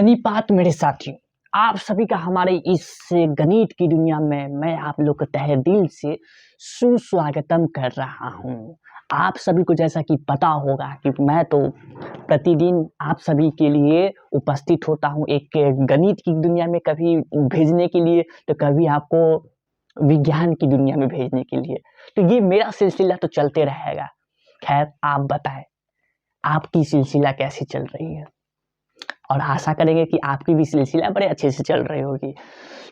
गणिपात मेरे साथियों, आप सभी का हमारे इस गणित की दुनिया में मैं आप लोग को तहे दिल से सुस्वागतम कर रहा हूँ। आप सभी को जैसा कि पता होगा कि मैं तो प्रतिदिन आप सभी के लिए उपस्थित होता हूँ एक गणित की दुनिया में, कभी भेजने के लिए तो कभी आपको विज्ञान की दुनिया में भेजने के लिए। तो ये मेरा सिलसिला तो चलते रहेगा। खैर, आप बताएं आपकी सिलसिला कैसी चल रही है, और आशा करेंगे कि आपकी भी सिलसिला बड़े अच्छे से चल रही होगी।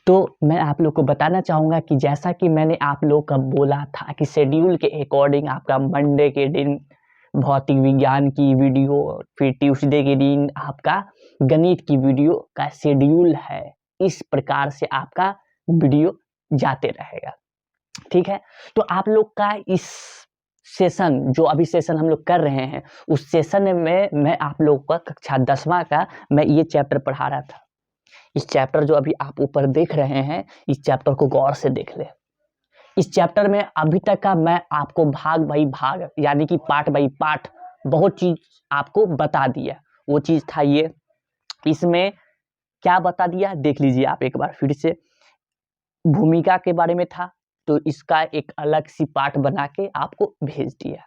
तो मैं आप लोग को बताना चाहूँगा कि जैसा कि मैंने आप लोग का बोला था कि शेड्यूल के अकॉर्डिंग आपका मंडे के दिन भौतिक विज्ञान की वीडियो, फिर ट्यूसडे के दिन आपका गणित की वीडियो का शेड्यूल है। इस प्रकार से आपका वीडियो जाते रहेगा, ठीक है। तो आप लोग का इस सेशन, जो अभी सेशन हम लोग कर रहे हैं, उस सेशन में मैं आप लोग का कक्षा 10वां का मैं ये चैप्टर पढ़ा रहा था। इस चैप्टर जो अभी आप ऊपर देख रहे हैं, इस चैप्टर को गौर से देख ले। इस चैप्टर में अभी तक का मैं आपको भाग बाई भाग यानी कि पार्ट बाई पार्ट बहुत चीज आपको बता दिया। वो चीज था ये, इसमें क्या बता दिया देख लीजिए आप एक बार फिर से। भूमिका के बारे में था, तो इसका एक अलग सी पार्ट बना के आपको भेज दिया।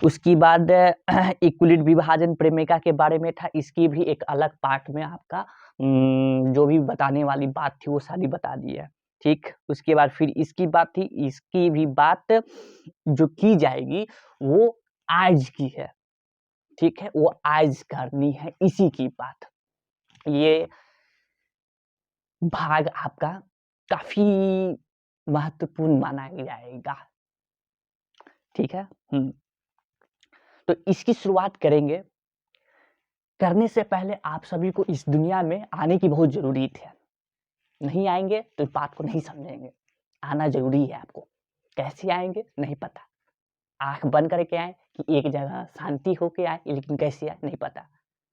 उसके बाद इक्विलिट विभाजन प्रेमिका के बारे में था, इसकी भी एक अलग पार्ट में आपका जो भी बताने वाली बात थी वो सारी बता दी है, ठीक। उसके बाद फिर इसकी बात थी, इसकी भी बात जो की जाएगी वो आज की है, ठीक है, वो आज करनी है इसी की बात। ये भाग आपका काफी महत्वपूर्ण माना जाएगा, ठीक है। तो इसकी शुरुआत करेंगे। करने से पहले आप सभी को इस दुनिया में आने की बहुत जरूरी है। नहीं आएंगे तो इस बात को नहीं समझेंगे। आना जरूरी है आपको। कैसे आएंगे नहीं पता, आंख बंद करके आए कि एक जगह शांति होके आए, लेकिन कैसे आए नहीं पता,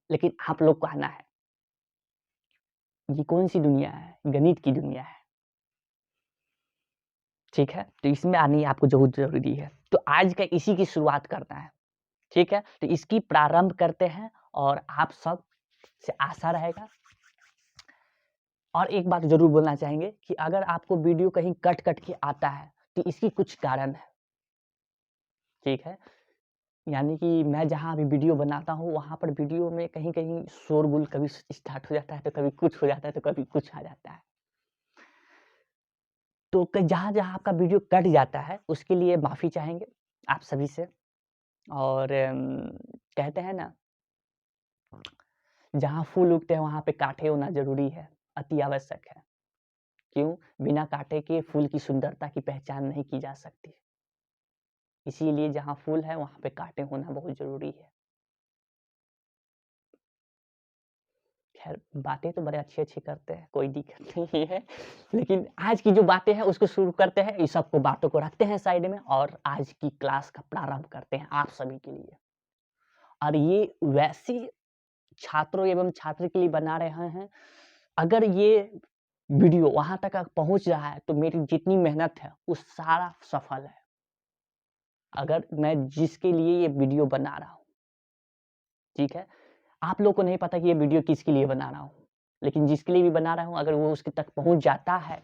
लेकिन आप लोग को आना है। ये कौन सी दुनिया है? गणित की दुनिया है, ठीक है। तो इसमें आनी आपको बहुत जरूरी है। तो आज का इसी की शुरुआत करना है, ठीक है। तो इसकी प्रारंभ करते हैं और आप सब से आशा रहेगा। और एक बात जरूर बोलना चाहेंगे कि अगर आपको वीडियो कहीं कट कट के आता है तो इसकी कुछ कारण है, ठीक है। यानी कि मैं जहाँ अभी वीडियो बनाता हूँ वहाँ पर वीडियो में कहीं कहीं शोरगुल कभी स्टार्ट हो जाता है, तो कभी कुछ हो जाता है, तो कभी कुछ आ जाता है। तो जहाँ जहाँ आपका वीडियो कट जाता है उसके लिए माफ़ी चाहेंगे आप सभी से। और कहते हैं ना, जहाँ फूल उगते हैं वहाँ पे कांटे होना जरूरी है, अति आवश्यक है। क्यों? बिना कांटे के फूल की सुंदरता की पहचान नहीं की जा सकती। इसीलिए जहाँ फूल है वहाँ पे कांटे होना बहुत जरूरी है। खैर, बातें तो बड़े अच्छी करते हैं, कोई दिक्कत नहीं है, लेकिन आज की जो बातें हैं उसको शुरू करते हैं। इस सबको बातों को रखते हैं साइड में और आज की क्लास का प्रारंभ करते हैं आप सभी के लिए। और ये वैसे छात्रों एवं छात्र के लिए बना रहे हैं। अगर ये वीडियो वहां तक पहुंच रहा है तो मेरी जितनी मेहनत है वो सारा सफल है। अगर मैं जिसके लिए ये वीडियो बना रहा हूँ, ठीक है, आप लोग को नहीं पता कि ये वीडियो किसके लिए बना रहा हूँ, लेकिन जिसके लिए भी बना रहा हूँ अगर वो उसके तक पहुंच जाता है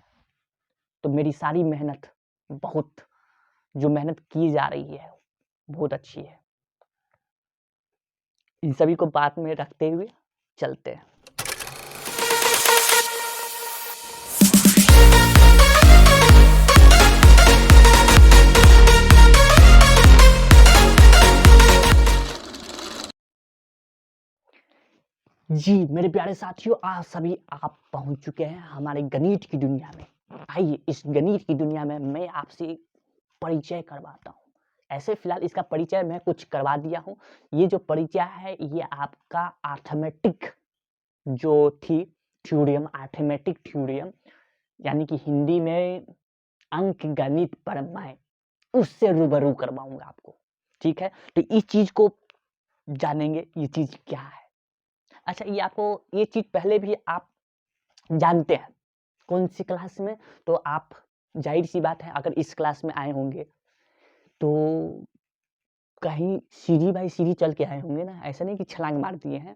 तो मेरी सारी मेहनत, बहुत जो मेहनत की जा रही है बहुत अच्छी है। इन सभी को बात में रखते हुए चलते हैं। जी मेरे प्यारे साथियों, आज सभी आप पहुंच चुके हैं हमारे गणित की दुनिया में। आइए इस गणित की दुनिया में मैं आपसे परिचय करवाता हूँ। ऐसे फिलहाल इसका परिचय मैं कुछ करवा दिया हूँ। ये जो परिचय है ये आपका अर्थमेटिक जो थी थ्योरम, अर्थमेटिक थ्योरम यानी कि हिंदी में अंक गणित परमाएं, उससे रूबरू करवाऊंगा आपको, ठीक है। तो इस चीज को जानेंगे, ये चीज क्या है। अच्छा, ये आपको ये चीज पहले भी आप जानते हैं कौन सी क्लास में, तो आप जाहिर सी बात है अगर इस क्लास में आए होंगे तो कहीं सीढ़ी बाई सीढ़ी चल के आए होंगे ना, ऐसा नहीं कि छलांग मार दिए हैं।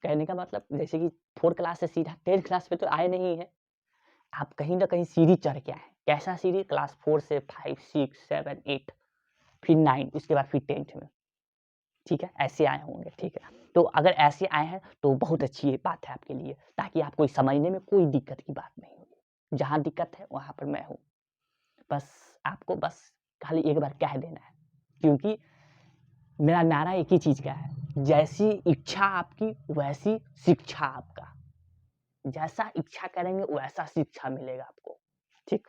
कहने का मतलब जैसे कि 4 क्लास से सीधा 10 क्लास पे तो आए नहीं है, आप कहीं ना कहीं सीढ़ी चढ़ के आए। कैसा सीढ़ी? क्लास 4 से 5, 6, 7, 8, फिर 9, उसके बाद फिर 10th में, ठीक है, ऐसे आए होंगे, ठीक है। तो अगर ऐसे आए हैं तो बहुत अच्छी बात है आपके लिए, ताकि आपको समझने में कोई दिक्कत की बात नहीं होगी। जहाँ दिक्कत है वहाँ पर मैं हूँ, बस आपको बस खाली एक बार कह देना है, क्योंकि मेरा नारा एक ही चीज़ का है, जैसी इच्छा आपकी वैसी शिक्षा आपका। जैसा इच्छा करेंगे वैसा शिक्षा मिलेगा आपको, ठीक।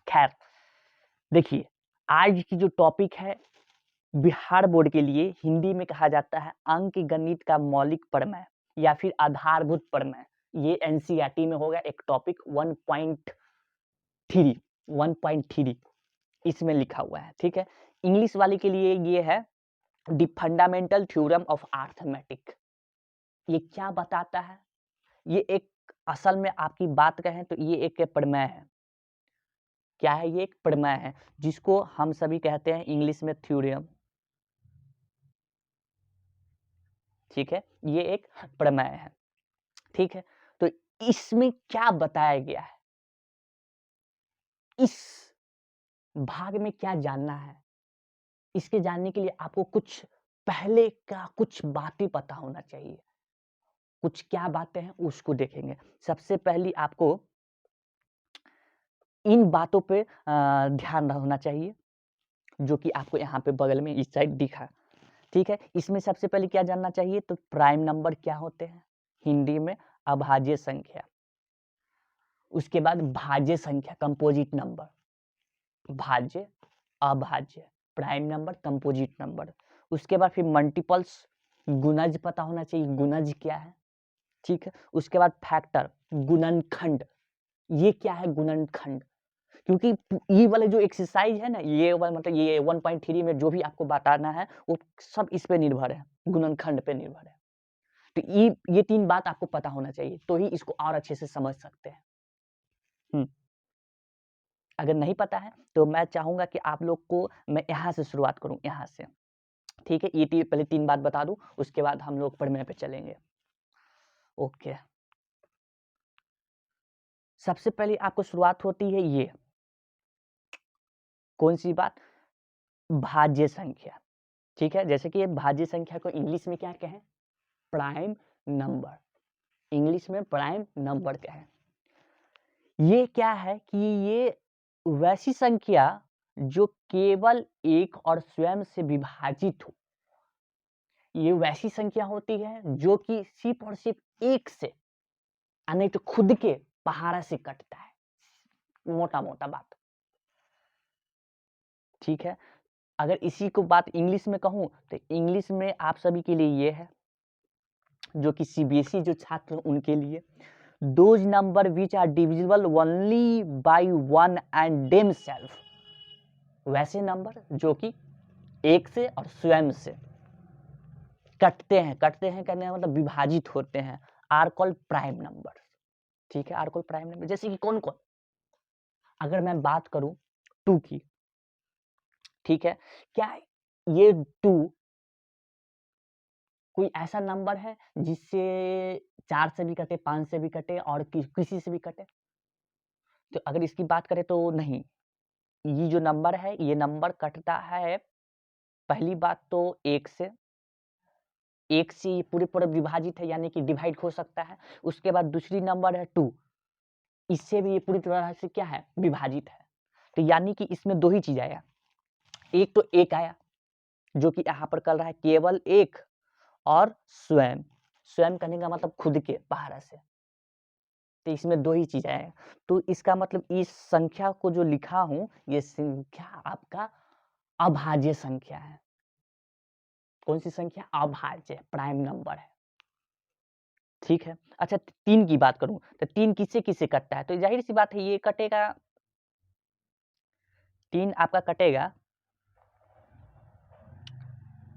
खैर देखिए, आज की जो टॉपिक है बिहार बोर्ड के लिए हिंदी में कहा जाता है अंक गणित का मौलिक प्रमेय या फिर आधारभूत प्रमेय। ये एनसीईआरटी में होगा एक टॉपिक 1.3 इसमें लिखा हुआ है, ठीक है। इंग्लिश वाले के लिए ये है the fundamental theorem of arithmetic. ये क्या बताता है? ये एक असल में आपकी बात कहें तो ये एक प्रमेय है। क्या है? ये एक प्रमेय है जिसको हम सभी कहते हैं इंग्लिश में थ्योरम, ठीक है। ये एक प्रमेय है, ठीक है। तो इसमें क्या बताया गया है, इस भाग में क्या जानना है, इसके जानने के लिए आपको कुछ पहले का कुछ बातें पता होना चाहिए। कुछ क्या बातें हैं उसको देखेंगे। सबसे पहली आपको इन बातों पे ध्यान होना चाहिए, जो कि आपको यहाँ पे बगल में इस साइड दिखा, ठीक है। इसमें सबसे पहले क्या जानना चाहिए? तो प्राइम नंबर क्या होते हैं, हिंदी में अभाज्य संख्या। उसके बाद भाज्य संख्या, कंपोजिट नंबर, भाज्य, अभाज्य, प्राइम नंबर, कंपोजिट नंबर। उसके बाद फिर मल्टीपल्स, गुणज पता होना चाहिए, गुणज क्या है, ठीक है। उसके बाद फैक्टर, गुणनखंड, ये क्या है गुणनखंड, क्योंकि ये वाले जो एक्सरसाइज है ना, ये वाला मतलब ये 1.3 में जो भी आपको बताना है वो सब इस पे निर्भर है, गुणनखंड पे निर्भर है। तो ये 3 बात आपको पता होना चाहिए, तो ही इसको और अच्छे से समझ सकते हैं। अगर नहीं पता है तो मैं चाहूंगा कि आप लोग को मैं यहाँ से शुरुआत करूं, यहाँ से, ठीक है। ये पहले 3 बात बता दूं, उसके बाद हम लोग प्रमेय पे चलेंगे। ओके, सबसे पहले आपको शुरुआत होती है ये, कौन सी बात? भाज्य संख्या, ठीक है। जैसे कि ये भाज्य संख्या को इंग्लिश में क्या कहें? प्राइम नंबर, इंग्लिश में प्राइम नंबर कहें। ये क्या है कि ये वैसी संख्या जो केवल एक और स्वयं से विभाजित हो, ये वैसी संख्या होती है जो कि सिर्फ और सिर्फ एक से, यानी तो खुद के पहाड़ा से कटता है, मोटा मोटा बात, ठीक है। अगर इसी को बात इंग्लिश में कहूं तो इंग्लिश में आप सभी के लिए ये है, जो कि सीबीएसई जो छात्र उनके लिए, those number which are divisible only by 1 and themselves, वैसे नंबर जो कि एक से और स्वयं से कटते हैं कहने का मतलब विभाजित होते हैं, आर कॉल्ड प्राइम नंबर, ठीक है। आर कॉल्ड प्राइम नंबर, जैसे कि कौन कौन? अगर मैं बात करूं 2 की, ठीक है, क्या ये 2 कोई ऐसा नंबर है जिससे 4 से भी कटे, 5 से भी कटे और किसी से भी कटे? तो अगर इसकी बात करें तो नहीं, ये जो नंबर है ये नंबर कटता है, पहली बात तो एक से ये पूरे विभाजित है, यानी कि डिवाइड हो सकता है। उसके बाद दूसरी नंबर है 2, इससे भी ये पूरी तरह से क्या है? विभाजित है। तो यानी कि इसमें 2 ही चीज आया, एक तो एक आया जो कि यहाँ पर कर रहा है केवल एक, और स्वयं, स्वयं करने का मतलब खुद के पहाड़ा से, तो इसमें 2 ही चीज आएगा। तो इसका मतलब इस संख्या को जो लिखा हूं, ये संख्या आपका अभाज्य संख्या है। कौन सी संख्या? अभाज्य, प्राइम नंबर है, ठीक है। अच्छा, 3 की बात करूं तो 3 किससे किससे कटता है? तो जाहिर सी बात है ये कटेगा, 3 आपका कटेगा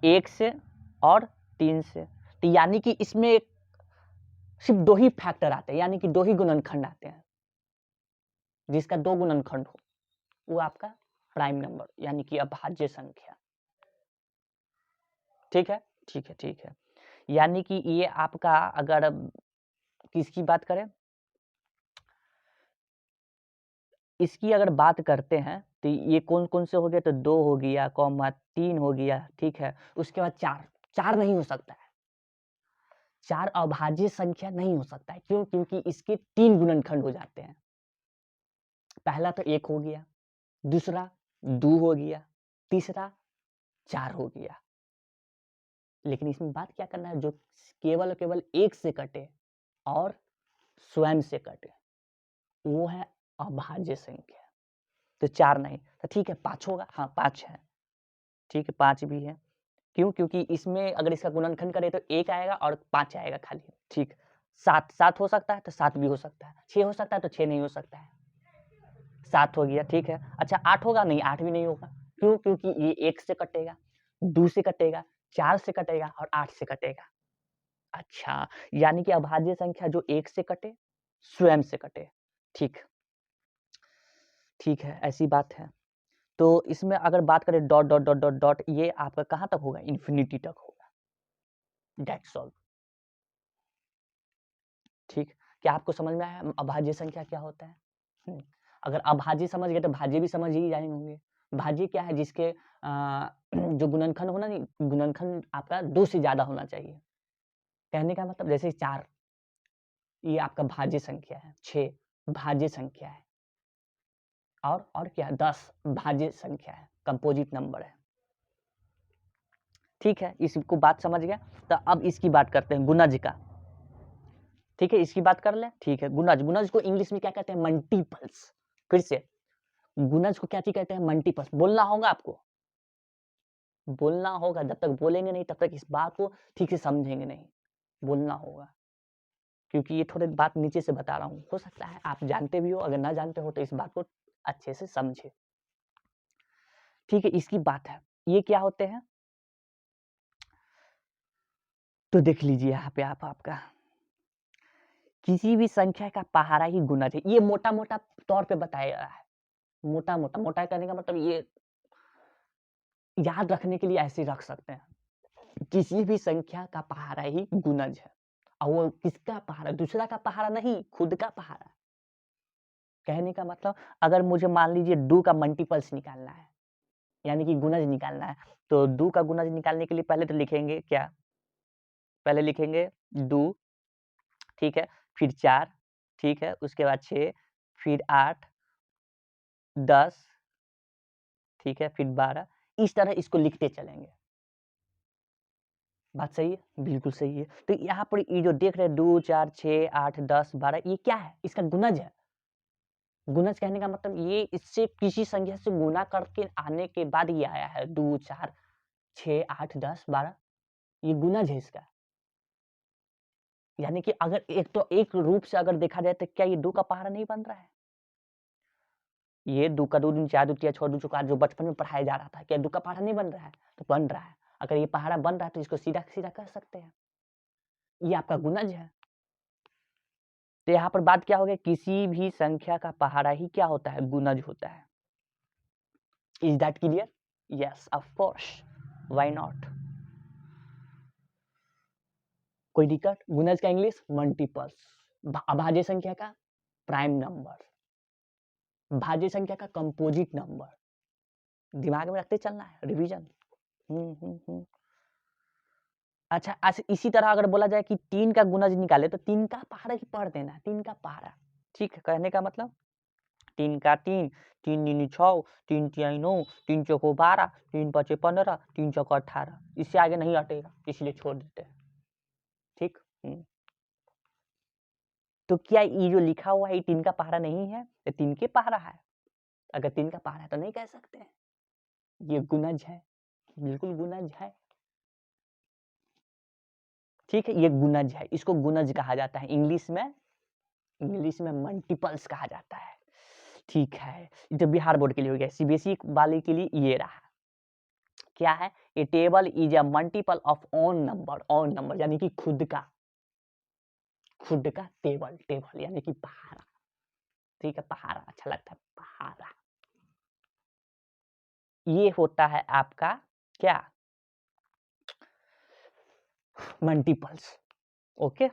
1 से और 3 से, तो यानी कि इसमें सिर्फ 2 ही फैक्टर आते हैं, यानी कि 2 ही गुणनखंड आते हैं, जिसका 2 गुणनखंड हो वो आपका प्राइम नंबर यानी कि अभाज्य संख्या, ठीक है। यानी कि ये आपका अगर किसकी बात करें, इसकी अगर बात करते हैं तो ये कौन कौन से हो गए, तो 2 हो गया, कॉमा 3 हो गया, ठीक है। उसके बाद 4 नहीं हो सकता है, 4 अभाज्य संख्या नहीं हो सकता है। क्यों? क्योंकि इसके 3 गुणनखंड हो जाते हैं। पहला तो 1 हो गया, दूसरा 2 हो गया, तीसरा 4 हो गया। लेकिन इसमें बात क्या करना है, जो केवल और केवल 1 से कटे और स्वयं से कटे, वो है अभाज्य संख्या। तो 4 नहीं, तो ठीक है 5 होगा, हाँ 5 है, ठीक है 5 भी है। क्यों? क्योंकि इसमें अगर इसका गुणनखंड करें तो 1 आएगा और 5 आएगा खाली, ठीक। 7 हो सकता है तो 7 भी हो सकता है, 6 हो सकता है तो 6 नहीं हो सकता है, 7 हो गया, ठीक है। अच्छा 8 होगा? नहीं, 8 भी नहीं होगा। क्यों? क्योंकि ये 1 से कटेगा, 2 से कटेगा, 4 से कटेगा और 8 से कटेगा। अच्छा, यानी कि अभाज्य संख्या जो 1 से कटे, स्वयं से कटे, ठीक। ठीक है, ऐसी बात है। तो इसमें अगर बात करें dot dot dot dot dot, ये आपका कहाँ तक होगा? इन्फिनिटी तक होगा, दैट्स ऑल, ठीक। क्या आपको समझ में आया अभाज्य संख्या क्या होता है? अगर अभाज्य समझ गए तो भाज्य भी समझ ही जाएंगे होंगे। भाज्य क्या है? जिसके जो गुणनखंड होना नहीं, गुणनखंड आपका 2 से ज्यादा होना चाहिए। कहने का मतलब जैसे 4, ये आपका भाज्य संख्या है, 6 भाज्य संख्या है, और क्या है? 10 भाज्य संख्या है, कंपोजिट नंबर है, ठीक है। इसको बात समझ गया। तो अब इसकी बात करते हैं गुणज का, ठीक है। इसकी बात कर ले, ठीक है। गुणज, गुणज को इंग्लिश में क्या कहते हैं? मल्टीपल्स। फिर से, गुणज को क्या चीज कहते हैं? मल्टीपल्स। बोलना होगा आपको, बोलना होगा। जब तक बोलेंगे नहीं तब तक इस बात को ठीक से समझेंगे नहीं, बोलना होगा। क्योंकि ये थोड़े बात नीचे से बता रहा हूँ, हो सकता है आप जानते भी हो, अगर ना जानते हो तो इस बात को अच्छे से समझे, ठीक है। इसकी बात है, ये क्या होते हैं तो देख लीजिए यहाँ पे आपका किसी भी संख्या का पहाड़ा ही गुणज है। ये मोटा मोटा तौर पे बताया गया है, मोटा मोटा, मोटा कहने का मतलब ये याद रखने के लिए ऐसे रख सकते हैं। किसी भी संख्या का पहाड़ा ही गुणज है। और वो किसका पहाड़ा? दूसरा का पहाड़ा नहीं, खुद का पहाड़ा। कहने का मतलब अगर मुझे मान लीजिए 2 का मल्टीपल्स निकालना है, यानी कि गुणज निकालना है, तो 2 का गुणज निकालने के लिए पहले तो लिखेंगे क्या? पहले लिखेंगे 2, ठीक है, फिर 4, ठीक है, उसके बाद 6, फिर 8, 10, ठीक है, फिर 12। इस तरह इसको लिखते चलेंगे। बात सही है? बिल्कुल सही है। तो यहाँ पर ये जो देख रहे हैं 2, 4, 6, 8, 10, 12, ये क्या है? इसका गुणज है। गुणज कहने का मतलब ये इससे किसी संख्या से गुना करके आने के बाद ये आया है। 2, 4, 6, 8, 10, 12, ये गुणज है इसका। यानी कि अगर एक रूप से अगर देखा जाए तो क्या ये 2 का पहाड़ा नहीं बन रहा है? ये 2 का 2 दूनी 4, 2 तिया 6, 2 चौका 8 जो बचपन में पढ़ाया जा रहा था, क्या 2 का पहाड़ा नहीं बन रहा है? तो बन रहा है। अगर ये पहाड़ा बन रहा है तो इसको सीधा सीधा कह सकते हैं, ये आपका गुणज है। तो यहाँ पर बात क्या हो गई? किसी भी संख्या का पहाड़ा ही क्या होता है? गुणज होता है। Is that clear? Yes of course, why not. कोई दिक्कत? गुणज का इंग्लिश मल्टीपल्स, अभाज्य संख्या का प्राइम नंबर, भाज्य संख्या का कंपोजिट नंबर। दिमाग में रखते चलना है, रिवीजन। अच्छा, इसी तरह अगर बोला जाए कि 3 का गुणज निकाले तो 3 का पहाड़ा ही पढ़ देना, 3 का पहाड़ा, ठीक है। कहने का मतलब 3 का 3, 3 दूनी 6, 3 तिया 9, 3 चौको 12, 3 पाँचे 15, 3 चौको 18। इससे आगे नहीं हटेगा, इसलिए छोड़ देते हैं, ठीक। तो क्या ये जो लिखा हुआ है ये 3 का पहाड़ा नहीं है? ये 3 के पहाड़ा है। अगर 3 का पहाड़ा है तो नहीं कह सकते हैं, ये गुणज है, बिल्कुल गुणज है, ठीक है। ये गुणज है, इसको गुणज कहा जाता है। इंग्लिश में मल्टीपल्स कहा जाता है, ठीक है। ये तो बिहार बोर्ड के लिए हो गया। सीबीएसई वाले के लिए ये रहा, क्या है? A table is a multiple of own number यानी कि खुद का टेबल यानी कि पहाड़ा, ठीक है। पहाड़ा अच्छा लगता है, पहाड़ा। ये होता है आपका क्या? मल्टीपल्स। ओके,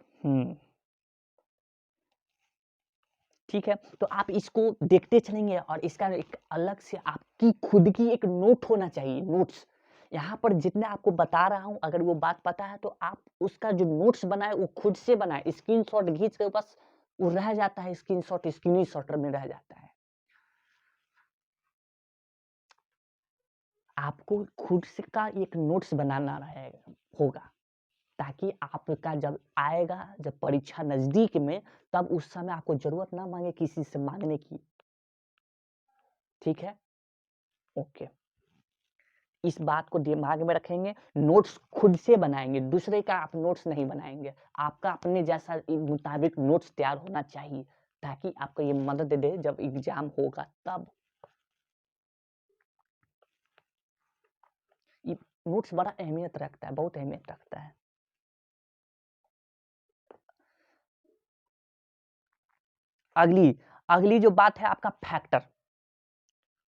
ठीक है। तो आप इसको देखते चलेंगे और इसका एक अलग से आपकी खुद की एक नोट होना चाहिए, नोट्स। यहाँ पर जितने आपको बता रहा हूँ, अगर वो बात पता है तो आप उसका जो नोट्स बनाए वो खुद से बनाए, स्क्रीनशॉट खींच के बस वो रह जाता है, स्क्रीनशॉट स्क्रीनशॉटर में रह जाता है। आपको खुद से का एक नोट्स बनाना रहेगा होगा, ताकि आपका जब आएगा, जब परीक्षा नजदीक में, तब उस समय आपको जरूरत ना मांगे किसी से मांगने की। ठीक है, ओके। इस बात को दिमाग में रखेंगे, नोट्स खुद से बनाएंगे, दूसरे का आप नोट्स नहीं बनाएंगे। आपका अपने जैसा मुताबिक नोट्स तैयार होना चाहिए, ताकि आपको ये मदद दे जब एग्जाम होगा तब। ये नोट्स बड़ा अहमियत रखता है, बहुत अहमियत रखता है। अगली जो बात है आपका फैक्टर।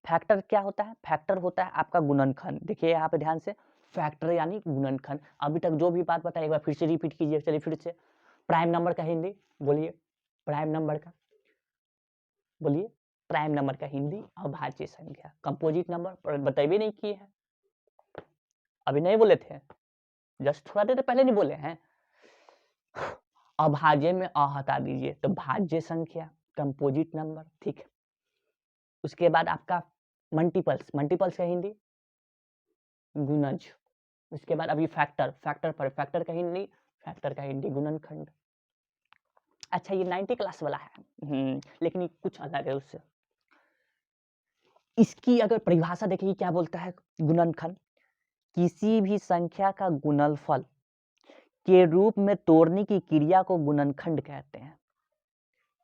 फैक्टर क्या होता है? फैक्टर होता है आपका गुणनखंड। देखिए यहाँ पे ध्यान से, फैक्टर यानी गुणनखंड। अभी तक जो भी बात बताई एक बार फिर से रिपीट कीजिए। चलिए फिर से, प्राइम नंबर का हिंदी बोलिए, प्राइम नंबर का बोलिए, प्राइम नंबर का हिंदी अभाज्य संख्या। कंपोजिट नंबर बताइए नहीं किए हैं, अभी नहीं बोले थे, जस्ट थोड़ा देर पहले नहीं बोले हैं। अभाज्य में अ हटा दीजिए तो भाज्य संख्या, कंपोजिट नंबर, ठीक है। उसके बाद आपका मल्टीपल्स, मल्टीपल्स का हिंदी गुणज। उसके बाद अभी फैक्टर, फैक्टर का हिंदी गुणनखंड। अच्छा ये 90 क्लास वाला है, लेकिन ये कुछ अलग है उससे। इसकी अगर परिभाषा देखिए क्या बोलता है गुणनखंड, किसी भी संख्या का गुणनफल के रूप में तोड़ने की क्रिया को गुणनखंड कहते हैं।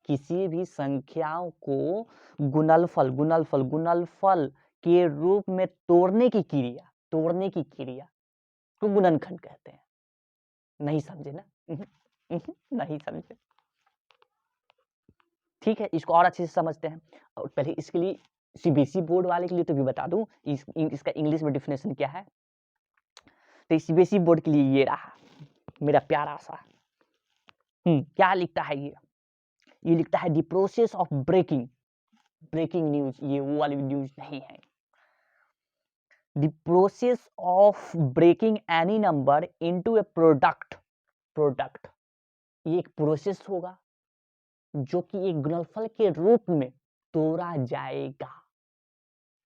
किसी भी संख्याओं को गुणनफल के रूप में तोड़ने की क्रिया को गुणनखंड कहते हैं। नहीं समझे ना? नहीं समझे, ठीक है। इसको और अच्छे से समझते हैं। और पहले इसके लिए सीबीएसई बोर्ड वाले के लिए तो भी बता दूं, इसका इंग्लिश में डिफिनेशन क्या है। तो सीबीएसई बोर्ड के लिए ये रहा मेरा प्यारा सा, क्या लिखता है ये लिखता है the process of breaking news. ये वो वाली न्यूज नहीं है। The process of breaking any number into a product, ये एक प्रोसेस होगा जो कि एक गुणनफल के रूप में तोड़ा जाएगा,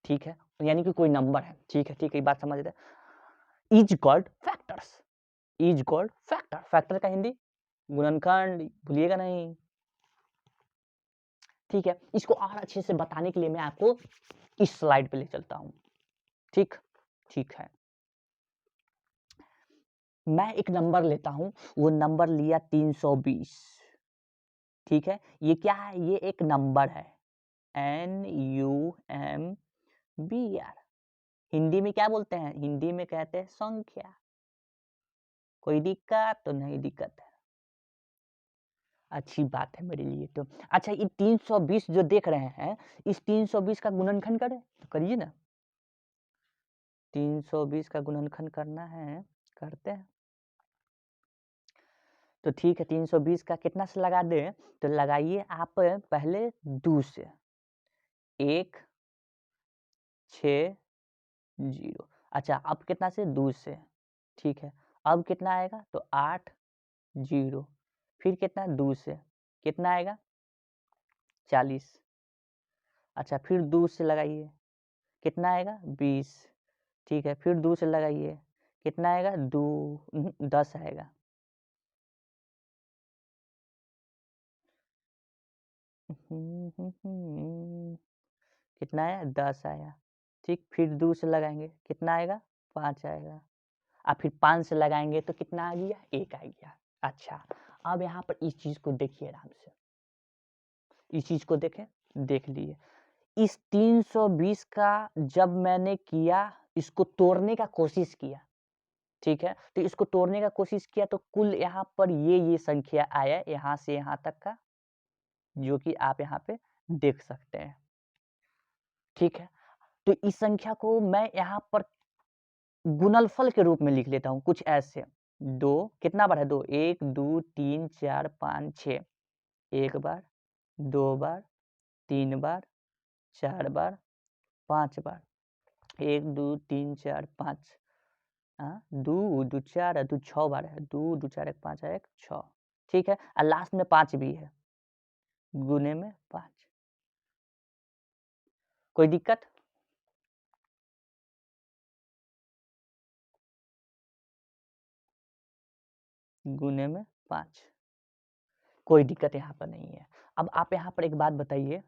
ठीक है। यानी कि कोई नंबर है, ठीक है, ये बात समझ रहे हैं। इज कॉल्ड फैक्टर का हिंदी गुणनखंड, भूलिएगा नहीं, ठीक है। इसको और अच्छे से बताने के लिए मैं आपको इस स्लाइड पे ले चलता हूं, ठीक है। मैं एक नंबर लेता हूं, वो नंबर लिया 320, ठीक है। ये क्या है? ये एक नंबर है, NUMBR। हिंदी में क्या बोलते हैं? हिंदी में कहते हैं संख्या। कोई दिक्कत तो नहीं? दिक्कत है, अच्छी बात है मेरे लिए तो। अच्छा ये 320 जो देख रहे हैं, इस 320 का गुणनखंड करें तो करिए ना। 320 का गुणनखंड करना है, करते हैं। तो ठीक है, 320 का कितना से लगा दे? तो लगाइए आप पहले 2 से, 1 6 0। अच्छा अब कितना से? 2 से, ठीक है। अब कितना आएगा? तो 8 0। फिर कितना? 2 से कितना आएगा? 40। अच्छा फिर 2 से लगाइए, कितना आएगा? 20, ठीक है। फिर 2 से लगाइए, कितना आएगा? 10 आएगा। कितना आया? 10 आया, ठीक। फिर 2 से लगाएंगे, कितना आएगा? 5 आएगा। अब फिर 5 से लगाएंगे तो कितना आ गया? 1 आ गया। अच्छा अब यहाँ पर इस चीज को देखिए आराम से, इस चीज को देखें, देख लिए। इस 320 का जब मैंने किया, इसको तोड़ने का कोशिश किया, ठीक है। तो इसको तोड़ने का कोशिश किया तो कुल यहाँ पर ये संख्या आया यहाँ से यहाँ तक का, जो कि आप यहाँ पे देख सकते हैं, ठीक है। तो इस संख्या को मैं यहाँ पर गुणनफल के रूप में लिख लेता हूँ कुछ ऐसे, 2 कितना बार है 2 1 2 3 4 5 6 1 बार 2 बार 3 बार 4 बार 5 बार 1 2 3 4 5 2 2 4 2 6 बार है 2 2 4 1 5 1 6 ठीक है और लास्ट में 5 भी है गुने में 5 कोई दिक्कत गुने में 5 कोई दिक्कत यहाँ पर नहीं है। अब आप यहाँ पर एक बात बताइए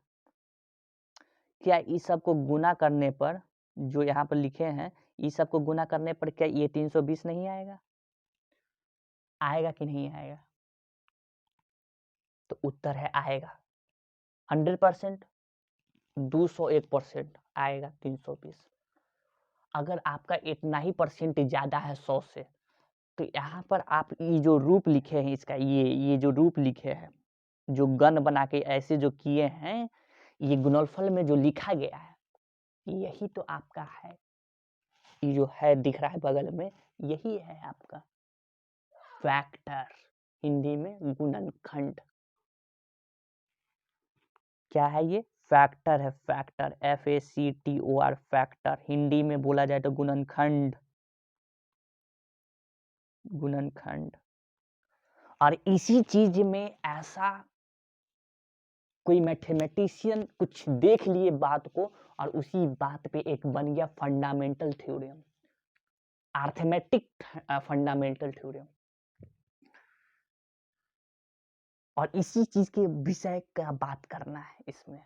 क्या इस सब को गुना करने पर जो यहाँ पर लिखे हैं इस सब को गुना करने पर क्या ये 320 नहीं आएगा आएगा कि नहीं आएगा तो उत्तर है आएगा 100% 201% आएगा 320 अगर आपका इतना ही परसेंट ज़्यादा है 100 से तो यहाँ पर आप ये जो रूप लिखे हैं इसका ये जो रूप लिखे हैं जो गण बना के ऐसे जो किए हैं ये गुणनफल में जो लिखा गया है यही तो आपका है ये जो है दिख रहा है बगल में यही है आपका फैक्टर हिंदी में गुणनखंड क्या है ये फैक्टर है फैक्टर FACTOR फैक्टर हिंदी में बोला जाए तो गुणनखंड गुणनखंड और इसी चीज में ऐसा कोई मैथमेटिशियन कुछ देख लिए बात को और उसी बात पे एक बन गया fundamental theorem arithmetic fundamental theorem और इसी चीज के विषय का बात करना है इसमें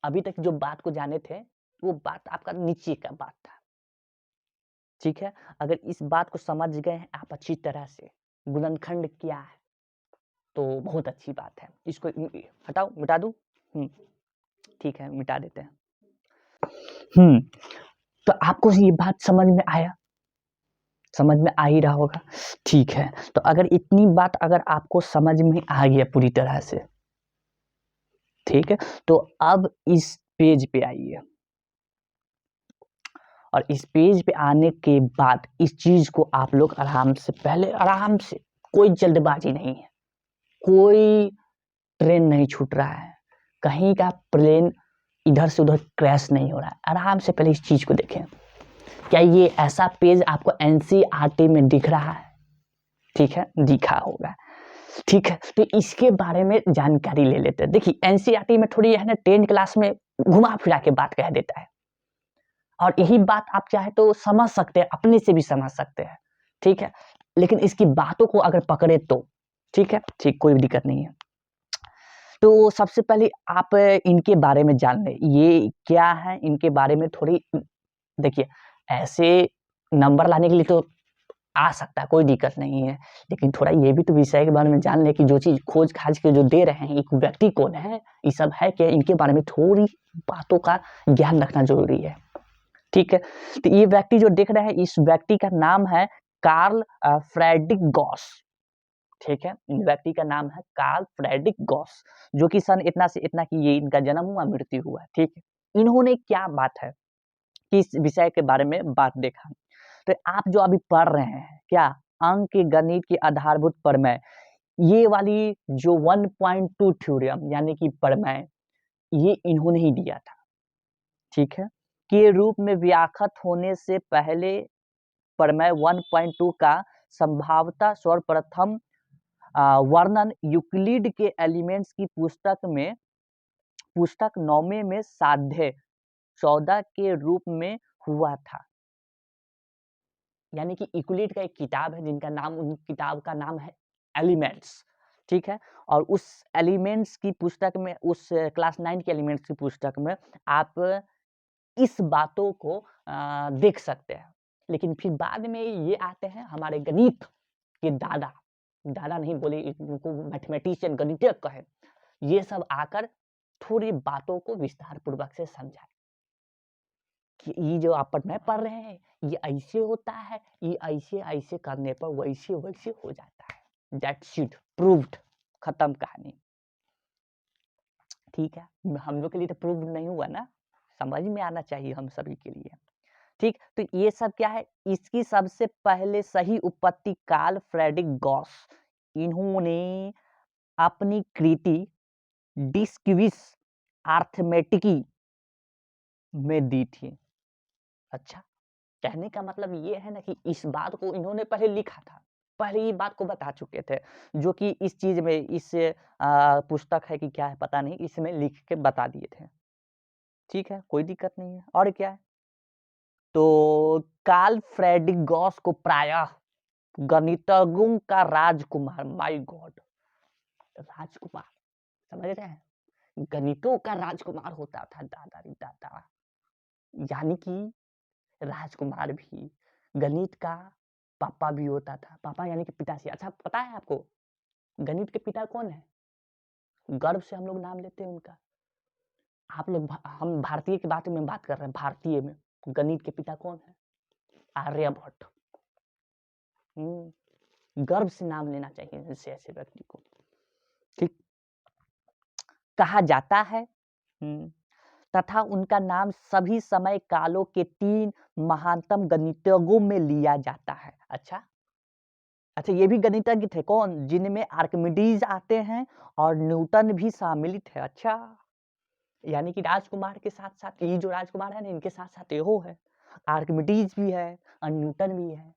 अभी तक जो बात को जाने थे वो बात आपका नीचे का बात था ठीक है अगर इस बात को समझ गए हैं आप अच्छी तरह से गुणनखंड क्या है तो बहुत अच्छी बात है इसको हटाओ मिटा दूं ठीक है मिटा देते हैं तो आपको ये बात समझ में आया समझ में आ ही रहा होगा ठीक है तो अगर इतनी बात अगर आपको समझ में आ गया पूरी तरह से ठीक है तो अब इस पेज पे आइए और इस पेज पे आने के बाद इस चीज को आप लोग आराम से पहले आराम से कोई जल्दबाजी नहीं है कोई ट्रेन नहीं छूट रहा है कहीं का प्लेन इधर से उधर क्रैश नहीं हो रहा है आराम से पहले इस चीज को देखें क्या ये ऐसा पेज आपको NCERT में दिख रहा है ठीक है दिखा होगा ठीक है तो इसके बारे में जानकारी ले लेते हैं देखिए NCERT में थोड़ी है ना 10th क्लास में घुमा फिरा के बात कह देता है और यही बात आप चाहे तो समझ सकते हैं अपने से भी समझ सकते हैं ठीक है लेकिन इसकी बातों को अगर पकड़े तो ठीक है ठीक कोई दिक्कत नहीं है तो सबसे पहले आप इनके बारे में जान लें ये क्या है इनके बारे में थोड़ी देखिए ऐसे नंबर लाने के लिए तो आ सकता है कोई दिक्कत नहीं है लेकिन थोड़ा ये भी तो विषय के बारे में जान ले कि जो चीज खोज खाज के जो दे रहे हैं एक व्यक्ति कौन है ये सब है कि इनके बारे में थोड़ी बातों का ज्ञान रखना जरूरी है ठीक है तो ये व्यक्ति जो देख रहे हैं इस व्यक्ति का नाम है कार्ल फ्रेडरिक गॉस ठीक है इन व्यक्ति का नाम है कार्ल फ्रेडरिक गॉस जो कि सन इतना से इतना की ये इनका जन्म हुआ मृत्यु हुआ ठीक है इन्होंने क्या बात है किस विषय के बारे में बात देखा तो आप जो अभी पढ़ रहे हैं क्या अंक गणित की आधारभूत प्रमेय ये वाली जो 1.2 थ्योरम यानी कि प्रमेय ये इन्होंने ही दिया था ठीक है के रूप में व्याख्यात होने से पहले प्रमेय 1.2 का संभावतः सर्वप्रथम वर्णन यूक्लिड के एलिमेंट्स की पुस्तक 9वें में साध्य 14 के रूप में हुआ था यानी कि यूक्लिड का एक किताब है जिनका नाम उन किताब का नाम है एलिमेंट्स ठीक है और उस एलिमेंट्स की पुस्तक में उस क्लास 9 के एलिमेंट्स की पुस्तक में आप इस बातों को देख सकते हैं लेकिन फिर बाद में ये आते हैं हमारे गणित के दादा नहीं बोले इनको मैथमेटिशियन गणितज्ञ कहे ये सब आकर थोड़ी बातों को विस्तार पूर्वक से समझाए कि ये जो आप पढ़ रहे हैं ये ऐसे होता है ये ऐसे ऐसे करने पर वैसे वैसे हो जाता है दैट्स इट प्रूव्ड खत्म कहानी ठीक है हम लोग के लिए तो प्रूव नहीं हुआ ना समझ में आना चाहिए हम सभी के लिए ठीक, तो ये सब क्या है, इसकी सबसे पहले सही उत्पत्ति कार्ल फ्रेडरिक गॉस इन्होंने अपनी कृति डिस्क्विस आर्थमेटिकी में दी थी। अच्छा, कहने का मतलब ये है ना कि इस बात को इन्होंने पहले लिखा था, पहले ये बात को बता चुके थे, जो कि इस चीज में इस पुस्तक है कि क्या है पता नहीं, इसमें लिख के बता दिए थे। ठीक है, कोई दिक्कत नहीं है। और क्या है, तो कार्ल फ्रेडरिक गॉस को प्रायः गणितज्ञों का राजकुमार, माय गॉड, राजकुमार, समझ रहे हैं, गणितों का राजकुमार होता था, दादा रे दादा, यानी कि राजकुमार भी, गणित का पापा भी होता था, पापा यानी कि पिताश्री। अच्छा, पता है आपको गणित के पिता कौन है? गर्व से हम लोग नाम लेते हैं उनका। आप लोग हम भारतीय की बात में बात कर रहे हैं, भारतीय में गणित के पिता कौन है? आर्यभट्ट। गर्व से नाम लेना चाहिए जैसे ऐसे व्यक्ति को। ठीक, कहा जाता है तथा उनका नाम सभी समय कालों के 3 महानतम गणितज्ञों में लिया जाता है। अच्छा, ये भी गणितज्ञ थे, कौन? जिनमें आर्किमिडीज आते हैं और न्यूटन भी शामिल थे। अच्छा, यानी कि राजकुमार के साथ साथ ये जो राजकुमार है ना, इनके साथ साथ ये है, आर्किमिडीज भी है और न्यूटन भी है।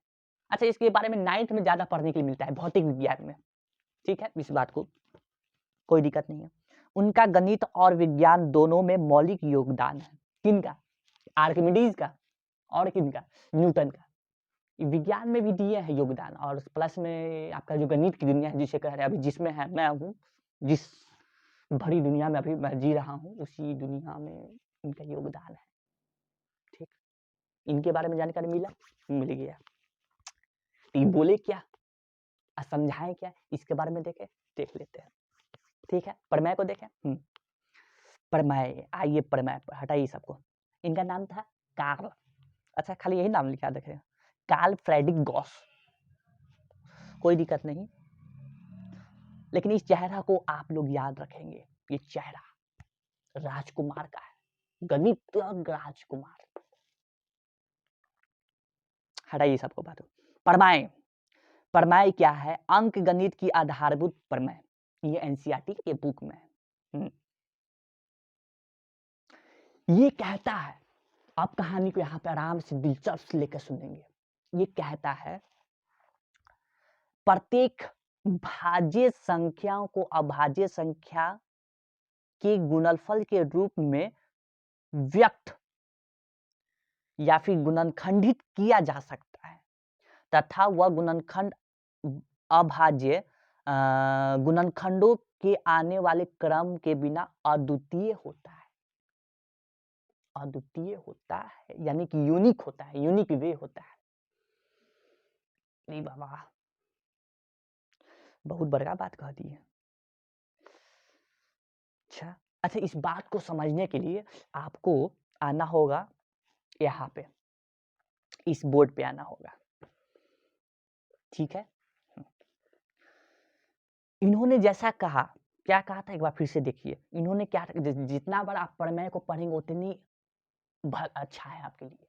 अच्छा, इसके बारे में 9th में ज्यादा पढ़ने के लिए मिलता है, भौतिक विज्ञान में। ठीक है, इस बात को कोई दिक्कत नहीं है। उनका गणित और विज्ञान दोनों में मौलिक योगदान है। किनका? आर्किमिडीज का और किनका? न्यूटन का। विज्ञान में भी दिए हैं योगदान, और प्लस में आपका जो गणित की दुनिया है, जिसे कह रहे हैं अभी, जिसमें है मैं हूँ, जिस बड़ी दुनिया में अभी मैं जी रहा हूँ, उसी दुनिया में इनका योगदान है। ठीक, इनके बारे में जानकारी मिल गया। तो ये बोले क्या, समझाएं क्या, इसके बारे में देख लेते हैं। ठीक है, प्रमेय को देखें। प्रमेय, आइए प्रमेय पर हटाइए सबको। इनका नाम था कार्ल, अच्छा खाली यही नाम लिखा देखें, कार्ल फ्रेडरिक गॉस, कोई दिक्कत नहीं, लेकिन इस चेहरा को आप लोग याद रखेंगे। ये चेहरा राजकुमार का है, गणित राजकुमार। हटाइए सबको बातों। प्रमेय क्या है? अंक गणित की आधारभूत प्रमेय, ये एनसीईआरटी के बुक में है। ये कहता है, आप कहानी को यहाँ पे आराम से दिलचस्प लेकर सुनेंगे। ये कहता है प्रत्येक भाज्य संख्याओं को अभाज्य संख्या के गुणनफल के रूप में व्यक्त या फिर गुणनखंडित किया जा सकता है, तथा वह गुणनखंड अभाज्य गुणनखंडों के आने वाले क्रम के बिना अद्वितीय होता है। अद्वितीय होता है यानी कि यूनिक होता है, यूनिक वे होता है। नहीं बाबा, बहुत बड़ा बात कह दी है। अच्छा, इस बात को समझने के लिए आपको आना होगा यहाँ पे, इस बोर्ड पे आना होगा। ठीक है, इन्होंने जैसा कहा, क्या कहा था एक बार फिर से देखिए। इन्होंने क्या, जितना बार आप प्रमेय को पढ़ेंगे उतनी अच्छा है आपके लिए।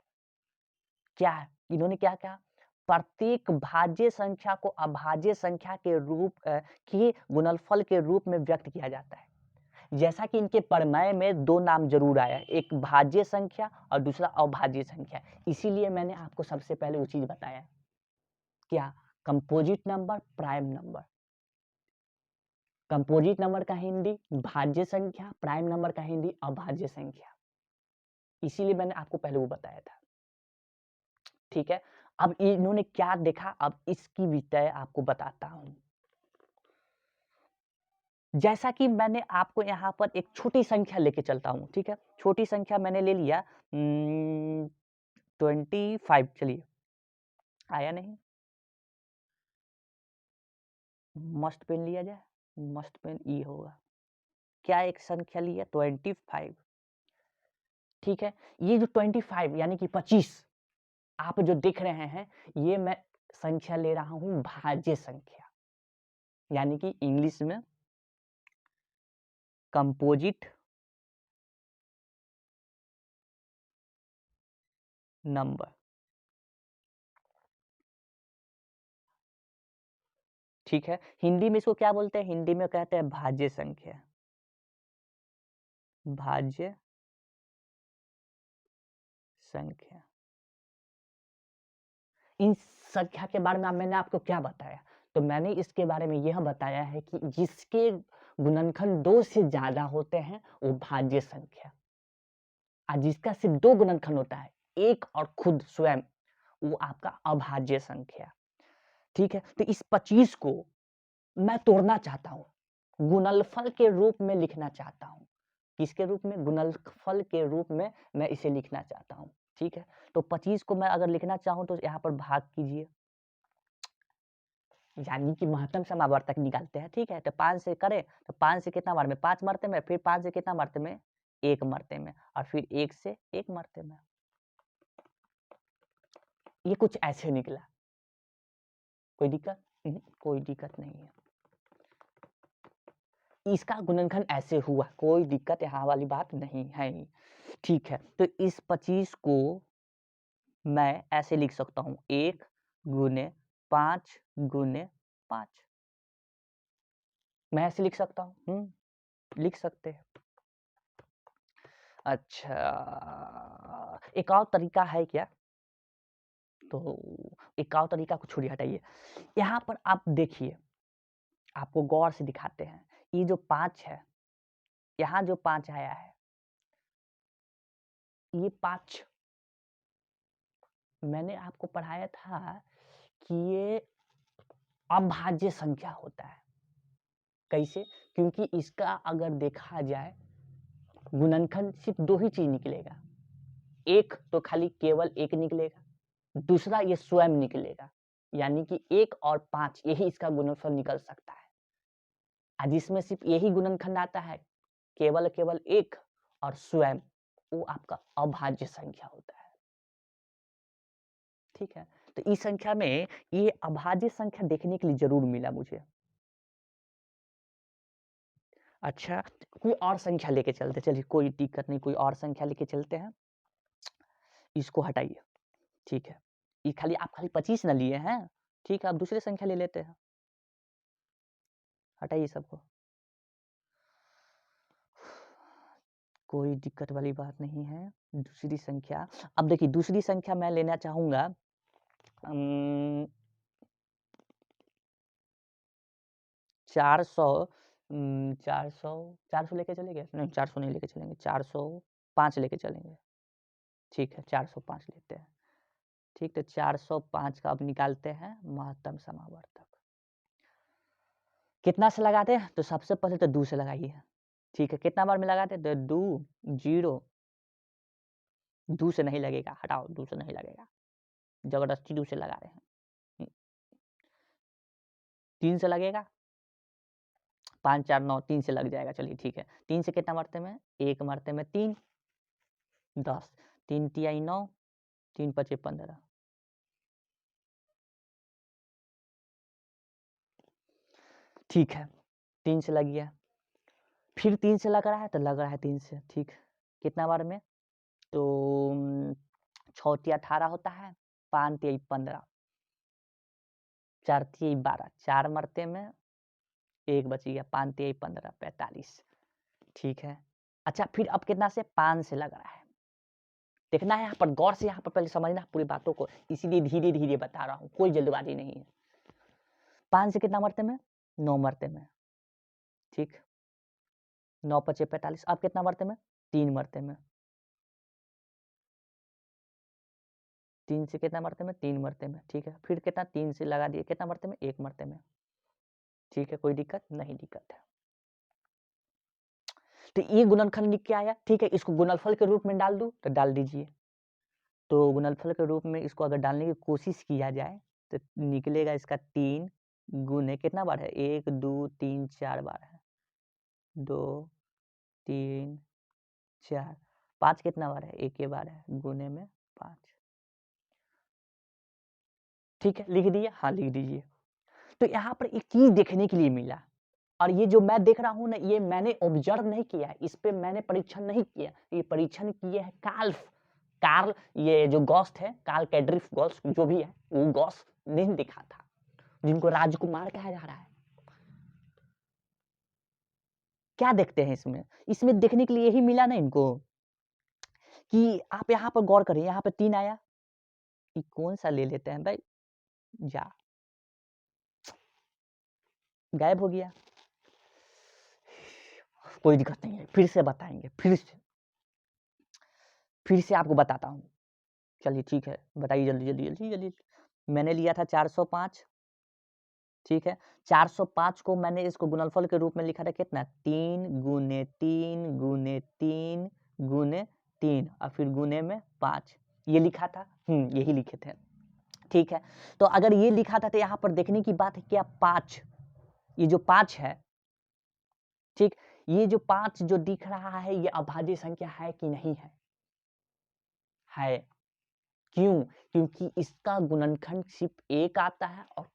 क्या है, इन्होंने क्या कहा? प्रत्येक भाज्य संख्या को अभाज्य संख्या के रूप के गुणनफल के रूप में व्यक्त किया जाता है। जैसा कि इनके प्रमेय में 2 नाम जरूर आया, एक भाज्य संख्या और दूसरा अभाज्य संख्या। इसीलिए मैंने आपको सबसे पहले वो चीज बताया, क्या? Composite number, prime number. Composite number का हिंदी भाज्य संख्या, प्राइम नंबर का हिंदी अभाज्य संख्या। इसीलिए मैंने आपको पहले वो बताया था। ठीक है, अब इन्होंने क्या देखा, अब इसकी विषय आपको बताता हूं। जैसा कि मैंने आपको यहाँ पर एक छोटी संख्या लेके चलता हूँ। ठीक है, छोटी संख्या मैंने ले लिया 25। चलिए, आया नहीं, मस्ट पेन लिया जाए, मस्ट पेन ई होगा। क्या एक संख्या लिया 25। ठीक है, ये जो 25 यानी कि 25 आप जो देख रहे हैं, ये मैं संख्या ले रहा हूं भाज्य संख्या, यानी कि इंग्लिश में कंपोजिट नंबर। ठीक है, हिंदी में इसको क्या बोलते हैं? हिंदी में कहते हैं भाज्य संख्या। भाज्य संख्या। इन संख्या के बारे में मैंने आपको क्या बताया? तो मैंने इसके बारे में यह बताया है कि जिसके गुणनखंड 2 से ज्यादा होते हैं वो भाज्य संख्या, और जिसका सिर्फ 2 गुणनखंड होता है, एक और खुद स्वयं, वो आपका अभाज्य संख्या। ठीक है, तो इस 25 को मैं तोड़ना चाहता हूँ, गुणनफल के रूप में लिखना चाहता हूँ। किसके रूप में? गुणनफल के रूप में मैं इसे लिखना चाहता हूँ। ठीक है, तो 25 को मैं अगर लिखना चाहूँ तो यहाँ पर भाग कीजिए, यानी कि महत्तम समावर्तक निकालते हैं। ठीक है, तो 5 से करें तो 5 से कितना बार में? 5 मरते में, फिर 5 से कितना मरते में? 1 मरते में, और फिर 1 से 1 मरते में। ये कुछ ऐसे निकला। कोई दिक्कत? कोई दिक्कत नहीं है। इसका गुणनखंड ऐसे हुआ, कोई दिक्कत यहाँ वाली बात नहीं है। ठीक है, तो इस 25 को मैं ऐसे लिख सकता हूँ, 1 गुने 5 गुने 5। मैं ऐसे लिख सकता हूँ, लिख सकते हैं। अच्छा, एक और तरीका है क्या? तो एक और तरीका को छोड़िए, हटाइए। यहाँ पर आप देखिए, आपको गौर से दिखाते हैं, ये जो 5 है, यहाँ जो 5 आया है, ये 5 मैंने आपको पढ़ाया था कि ये अभाज्य संख्या होता है। कैसे? क्योंकि इसका अगर देखा जाए गुणनखंड सिर्फ 2 ही चीज निकलेगा, एक तो खाली केवल 1 निकलेगा, दूसरा ये स्वयं निकलेगा, यानी कि 1 और 5 यही इसका गुणनफल निकल सकता है। और जिसमें सिर्फ यही गुणनखंड आता है, केवल 1 और स्वयं, वो आपका अभाज्य संख्या होता है। ठीक है, तो इस संख्या में ये अभाज्य संख्या देखने के लिए जरूर मिला मुझे। अच्छा, कोई और संख्या लेके चलते, चलिए कोई दिक्कत नहीं, कोई और संख्या लेके चलते हैं। इसको हटाइए। ठीक है, ये खाली आप खाली 25 ना लिए हैं। ठीक है, आप दूसरी संख्या ले लेते हैं, हटाइए सबको। कोई दिक्कत वाली बात नहीं है। दूसरी संख्या, अब देखिए दूसरी संख्या मैं लेना चाहूंगा 400 400 लेके चलेंगे? नहीं, 400 नहीं लेके चलेंगे, 405 लेके चलेंगे। ठीक है, 405 लेते हैं। ठीक, तो 405 का अब निकालते हैं महत्तम समावर्तक। कितना से लगाते हैं? तो सबसे पहले तो 2 से लगाइए। ठीक है, कितना बार में लगाते हैं? तो 2 0 2 से नहीं लगेगा, हटाओ, 2 से नहीं लगेगा, जबरदस्ती 2 से लगा रहे हैं। 3 से लगेगा, 5 4 9, 3 से लग जाएगा। चलिए ठीक है, 3 से कितना मरते में? 1 मरते में 3 10, 3 तिहाई 9, 3 पचे 15। ठीक है, 3 से लग गया, फिर 3 से लग रहा है, तो लग रहा है 3 से। ठीक, कितना बार में? तो 6 तिया 18 होता है, 5 तिहाई 15, 4 तिहाई 12, 4 मरते में 1 बच गया, 5 तिहाई 15 45। ठीक है, अच्छा फिर अब कितना से? 5 से लग रहा है। देखना है यहाँ पर गौर से, यहाँ पर पहले समझना पूरी बातों को, इसीलिए धीरे धीरे बता रहा हूँ, कोई जल्दबाजी नहीं है। 5 से कितना मरते में? 9 मरते में। ठीक, 9 पचे 45, अब कितना मरते में? 3 मरते में। 3 से कितना मरते में? 3 मरते में। ठीक है, फिर कितना? 3 से लगा दिए, कितना मरते में? 1 मरते में। ठीक है, कोई दिक्कत नहीं? दिक्कत है। तो ये गुणनखंड लिख के आया। ठीक है, इसको गुणनफल के रूप में डाल दूं तो डाल दीजिए। तो गुणनफल के रूप में इसको अगर डालने की कोशिश किया जाए तो निकलेगा इसका 3 गुने, कितना बार है? 1 2 3 4 बार है, 2 3 4 5 कितना बार है? 1 ही बार है, गुने में 5। ठीक है, लिख दिए? हाँ, लिख दीजिए। तो यहाँ पर एक चीज देखने के लिए मिला, और ये जो मैं देख रहा हूँ ना, ये मैंने ऑब्जर्व नहीं किया है, इस पे मैंने परीक्षण नहीं किया, ये परीक्षण किए हैं काल्फ कार्ल ये जो गॉस थे, कार्ल कैडरिफ गॉस जो भी है, वो गॉस ने देखा था, जिनको राजकुमार कहा जा रहा है। क्या देखते हैं इसमें? इसमें देखने के लिए यही मिला ना इनको कि आप यहाँ पर गौर करें, यहाँ पे 3 आया, ये कौन सा ले लेते हैं भाई, जा गायब हो गया। कोई दिक्कत नहीं है, फिर से बताएंगे, फिर से आपको बताता हूँ। चलिए ठीक है, बताइए जल्दी जल्दी जल्दी जल्दी। मैंने लिया था 405, ठीक है। 405 को मैंने इसको गुणनफल के रूप में लिखा था कितना, 3 गुने 3 गुने 3 गुने 3 और फिर गुने में 5, ये लिखा था। यही लिखे थे, ठीक है। तो अगर ये लिखा था तो यहाँ पर देखने की बात है क्या, 5, ये जो 5 है, ठीक, ये जो 5 जो दिख रहा है, ये अभाज्य संख्या है कि नहीं है? है। क्यों? क्योंकि इसका गुणनखंड सिर्फ 1 आता है और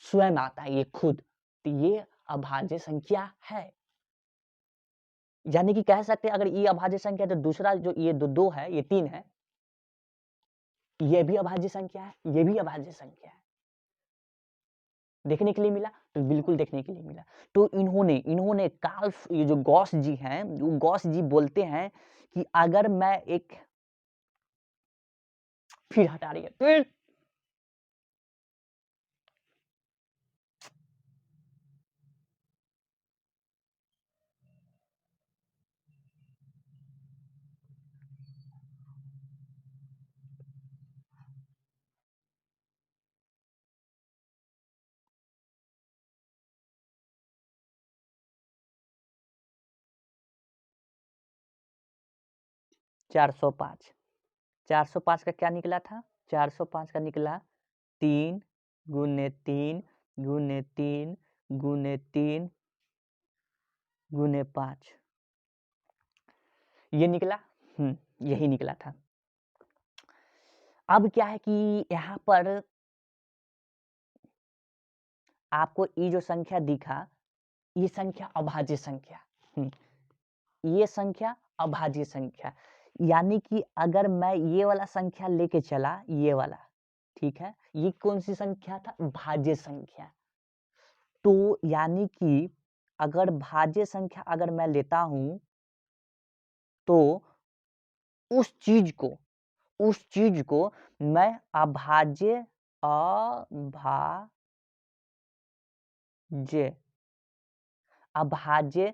स्वयं आता है, ये खुद, तो ये अभाज्य संख्या है। यानी कि कह सकते हैं अगर ये अभाज्य संख्या है तो दूसरा जो ये 2 है, ये 3 है, ये भी अभाज्य संख्या है, ये भी अभाज्य संख्या है। देखने के लिए मिला? तो बिल्कुल देखने के लिए मिला। तो इन्होंने कार्ल, ये जो गॉस जी हैं, वो गॉस जी बोलते हैं कि अगर मैं एक, फिर हटा रही है, फिर 405, 405 का क्या निकला था? 405 का निकला 3 गुने 3 गुने 3 गुने 3 गुने 5, ये निकला। यही निकला था। अब क्या है कि यहाँ पर आपको ये जो संख्या दिखा, ये संख्या अभाज्य संख्या, ये संख्या अभाज्य संख्या, यानी कि अगर मैं ये वाला संख्या लेके चला, ये वाला, ठीक है, ये कौन सी संख्या था? भाज्य संख्या। तो यानी कि अगर भाज्य संख्या अगर मैं लेता हूं तो उस चीज को मैं अभाज्य अभाज्य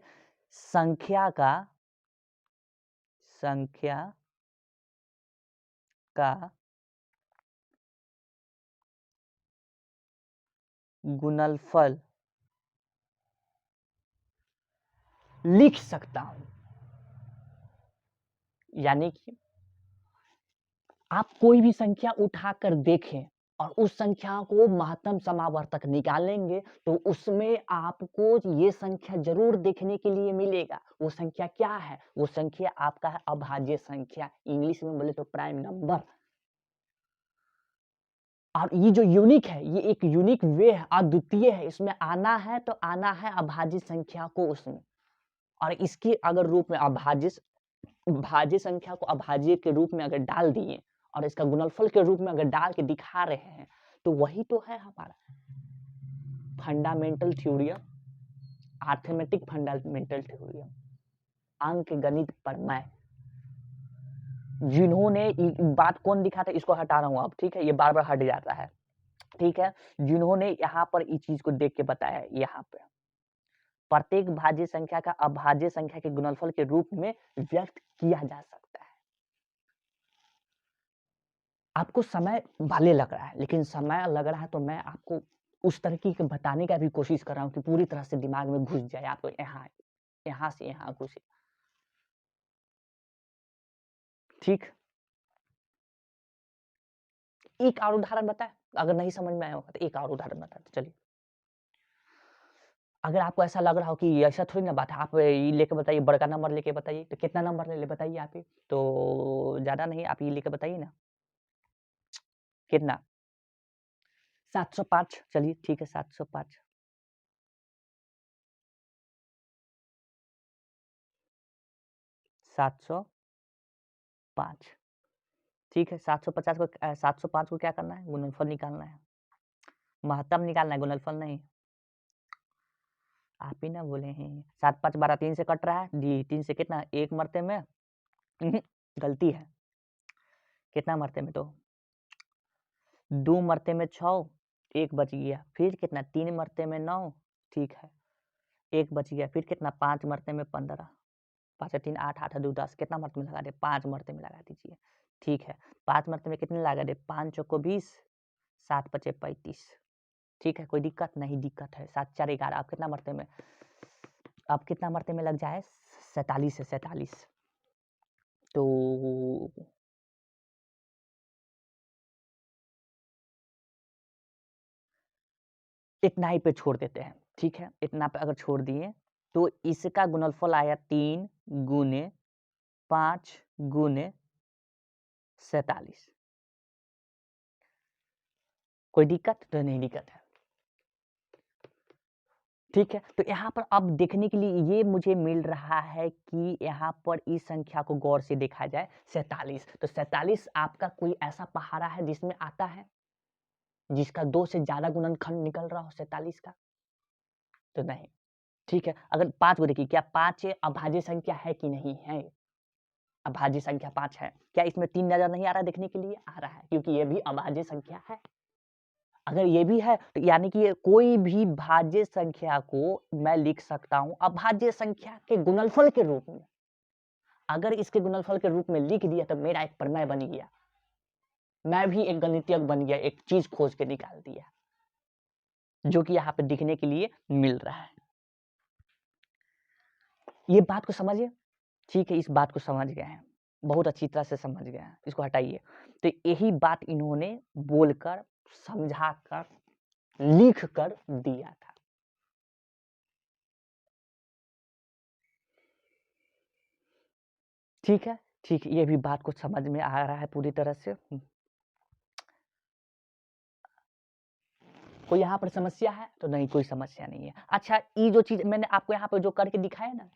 संख्या का गुणनफल लिख सकता हूं। यानी कि आप कोई भी संख्या उठाकर देखें और उस संख्या को महत्तम समावर्तक निकालेंगे तो उसमें आपको ये संख्या जरूर देखने के लिए मिलेगा। वो संख्या क्या है? वो संख्या आपका है अभाज्य संख्या, इंग्लिश में बोले तो प्राइम नंबर। और ये जो यूनिक है, ये एक यूनिक वे है, अद्वितीय है, इसमें आना है तो आना है अभाज्य संख्या को उसमें, और इसकी अगर रूप में भाज्य संख्या को अभाज्य के रूप में अगर डाल दिए और इसका गुणनफल के रूप में अगर डाल के दिखा रहे हैं तो वही तो है हमारा fundamental theorem, arithmetic fundamental theorem, अंक गणित प्रमेय। जिन्होंने बात कौन दिखा था, इसको हटा रहा हूं अब, ठीक है, ये बार बार हट जाता है, ठीक है। जिन्होंने यहाँ पर इस चीज को देख के बताया, यहाँ पे प्रत्येक भाज्य संख्या का अभाज्य संख्या के गुणनफल के रूप में व्यक्त किया जा सकता है। आपको समय वाले लग रहा है, लेकिन समय लग रहा है तो मैं आपको उस तरीके के बताने का भी कोशिश कर रहा हूँ कि पूरी तरह से दिमाग में घुस जाए, आपको यहाँ से यहाँ घुसे, ठीक। एक और उदाहरण बताए, अगर नहीं समझ में आया होगा तो एक और उदाहरण बताते चलिए। अगर आपको ऐसा लग रहा हो कि ऐसा थोड़ी ना बात है, आप ये लेके बताइए, बड़का नंबर लेके बताइए, तो कितना नंबर ले बताइए आप ही, तो ज्यादा नहीं, आप ये लेके बताइए ना, कितना? 705, चलिए ठीक है, 705, 705, ठीक है, 705 को क्या करना है, गुणनफल निकालना है, महत्तम निकालना है, गुणनफल नहीं। आप ही ना बोले हैं 7 5 12 3 से कट रहा है, डी 3 से कितना, एक मरते में गलती है, कितना मरते में, तो 2 मरते में 6, एक बच गया, फिर कितना 3 मरते में 9, ठीक है, एक बच गया, फिर कितना 5 मरते में 15, 5 3 8 8 2 10, कितना मरते में लगा दे, 5 मरते में लगा दीजिए, ठीक है, 5 मरते में कितने लगा दे, 5 चौको 20, 7 पचे 35, ठीक है, कोई दिक्कत नहीं, दिक्कत है, 7 4 11, अब कितना मरते में, अब कितना मरते में लग जाए, 47 है, 47, तो इतना ही पे छोड़ देते हैं, ठीक है, इतना पे अगर छोड़ दिए तो इसका गुणनफल आया 3 गुने 5 गुने 47, कोई दिक्कत तो नहीं, दिक्कत है, ठीक है। तो यहाँ पर अब देखने के लिए ये मुझे मिल रहा है कि यहाँ पर इस संख्या को गौर से देखा जाए 47, तो 47 आपका कोई ऐसा पहाड़ा है जिसमें आता है, जिसका 2 से ज्यादा गुणनखंड निकल रहा हो 47 का, तो नहीं, ठीक है। अगर 5 को देखिए, क्या 5 अभाज्य संख्या है कि नहीं है, अभाज्य संख्या 5 है, क्या इसमें 3 नजर नहीं आ रहा, देखने के लिए आ रहा है, क्योंकि ये भी अभाज्य संख्या है। अगर ये भी है तो यानी कि ये कोई भी भाज्य संख्या को मैं लिख सकता हूं अभाज्य संख्या के गुणनफल के रूप में। अगर इसके गुणनफल के रूप में लिख दिया तो मेरा एक प्रमेय बन गया, मैं भी एक गणितज्ञ बन गया, एक चीज खोज के निकाल दिया, जो कि यहाँ पे दिखने के लिए मिल रहा है। ये बात को समझिए, ठीक है, इस बात को समझ गए हैं, बहुत अच्छी तरह से समझ गए हैं, इसको हटाइए। तो यही बात इन्होंने बोलकर, समझाकर, लिख कर दिया था। ठीक है, ठीक है, ये भी बात को समझ में आ रहा है पूरी तरह से। कोई यहाँ पर समस्या है तो नहीं, कोई समस्या नहीं है। अच्छा, ये जो चीज मैंने आपको यहाँ पर जो करके दिखाया ना,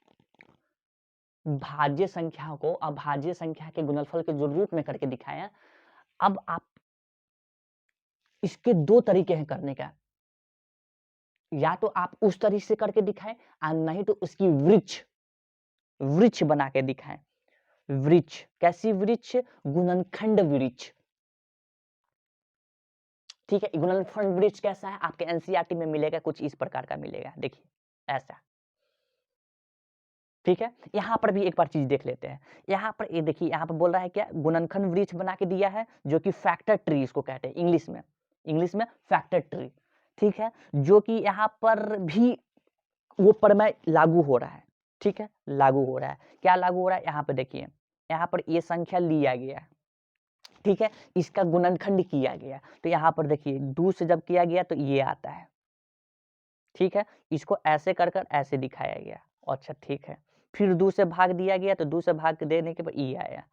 भाज्य संख्या को अभाज्य संख्या के गुणनफल के जो रूप में करके दिखाया, अब आप इसके 2 तरीके हैं करने का, या तो आप उस तरीके से करके दिखाएं और नहीं तो उसकी वृक्ष बना के दिखाएं। वृक्ष कैसी वृक्ष, गुणनखंड वृक्ष, ठीक है। गुणनखंड वृक्ष कैसा है, आपके एनसीईआरटी में मिलेगा, कुछ इस प्रकार का मिलेगा, देखिए ऐसा, ठीक है। यहाँ पर भी एक बार चीज देख लेते हैं, यहाँ पर ये देखिए, यहाँ पर बोल रहा है क्या, गुणनखंड वृक्ष बना के दिया है, जो कि फैक्टर ट्री इसको कहते हैं इंग्लिश में फैक्टर ट्री, ठीक है, जो कि यहाँ पर भी वो प्रमेय लागू हो रहा है, ठीक है, लागू हो रहा है। क्या लागू हो रहा है, यहाँ पे देखिए, यहाँ पर ये संख्या लिया गया है, ठीक है, इसका गुणनखंड किया गया, तो यहाँ पर देखिए 2 से जब किया गया तो ये आता है, ठीक है, इसको ऐसे कर कर ऐसे दिखाया गया, अच्छा ठीक है। फिर 2 से भाग दिया गया तो 2 से भाग देने के बाद ये आया,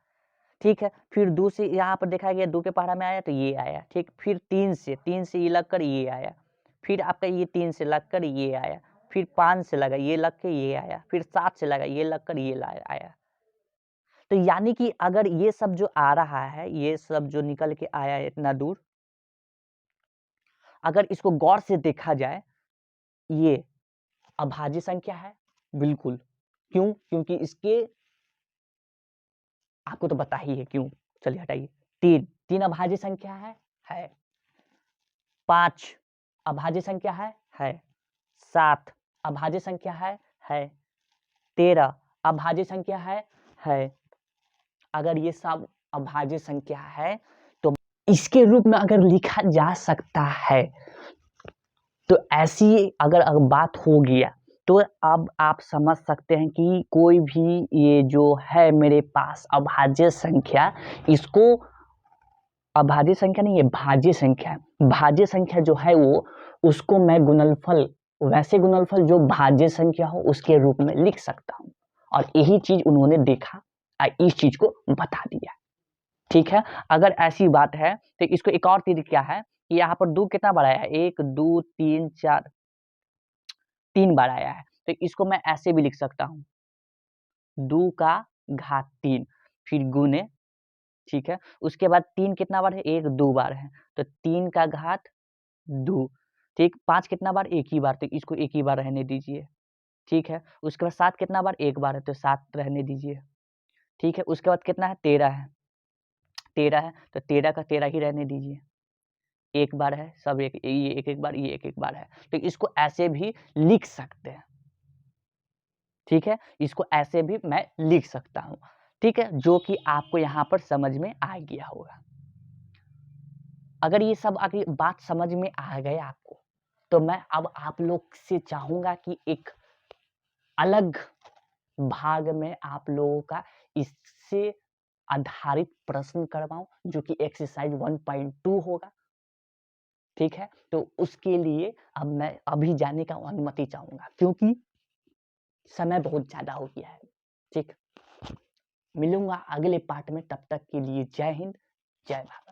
ठीक है। फिर 2 से यहाँ पर देखा गया 2 के पहाड़ा में आया तो ये आया, ठीक। फिर 3 से ये लग कर ये आया, फिर आपका ये 3 से लग कर ये आया, फिर 5 से लगा ये लग के ये आया, फिर 7 से लगा ये लग कर ये आया। तो यानी कि अगर ये सब जो आ रहा है, ये सब जो निकल के आया है इतना दूर, अगर इसको गौर से देखा जाए, ये अभाज्य संख्या है, बिल्कुल। क्यों, क्योंकि इसके, आपको तो पता ही है क्यों, चलिए हटाइए। 3 अभाज्य संख्या है। 5 अभाज्य संख्या है। 7 अभाज्य संख्या है। 13 अभाज्य संख्या है। अगर ये सब अभाज्य संख्या है तो इसके रूप में अगर लिखा जा सकता है, तो ऐसी अगर बात हो गया तो अब आप समझ सकते हैं कि कोई भी ये जो है मेरे पास अभाज्य संख्या, इसको अभाज्य संख्या नहीं, ये भाज्य संख्या है। भाज्य संख्या जो है वो, उसको मैं गुणनफल, वैसे गुणनफल जो भाज्य संख्या हो उसके रूप में लिख सकता हूँ, और यही चीज उन्होंने देखा और इस चीज को बता दिया, ठीक है। अगर ऐसी बात है तो इसको एक और चीज क्या है कि यहाँ पर 2 कितना बार आया है, 1 2 3 4 3 बार आया है, तो इसको मैं ऐसे भी लिख सकता हूँ, 2 का घात 3, फिर गुने ठीक है। उसके बाद 3 कितना बार है? 1 2 बार है, तो 3 का घात 2, ठीक। 5 कितना बार? 1 ही बार, तो इसको 1 ही बार रहने दीजिए, ठीक है। उसके बाद 7 कितना बार? 1 बार है, तो 7 रहने दीजिए, ठीक है। उसके बाद कितना है? 13 है, 13 है, तो 13 का 13 ही रहने दीजिए। 1 बार है, सब ये 1-1 बार, ये 1-1 बार है, तो इसको ऐसे भी लिख सकते हैं, ठीक है। इसको ऐसे भी मैं लिख सकता हूँ, ठीक है, जो कि आपको यहाँ पर समझ में आ गया होगा। अगर ये सब अगर बात समझ में आ गए आपको, तो मैं अब आप लोग से चाहूँगा कि एक अलग भाग में आप लोगों का इससे आधारित प्रश्न करवाऊँ, जो कि एक्सरसाइज 1.2 होगा, ठीक है। तो उसके लिए अब मैं अभी जाने का अनुमति चाहूँगा, क्योंकि समय बहुत ज़्यादा हो गया है, ठीक। मिलूँगा अगले पार्ट में, तब तक के लिए जय हिंद, जय भारत।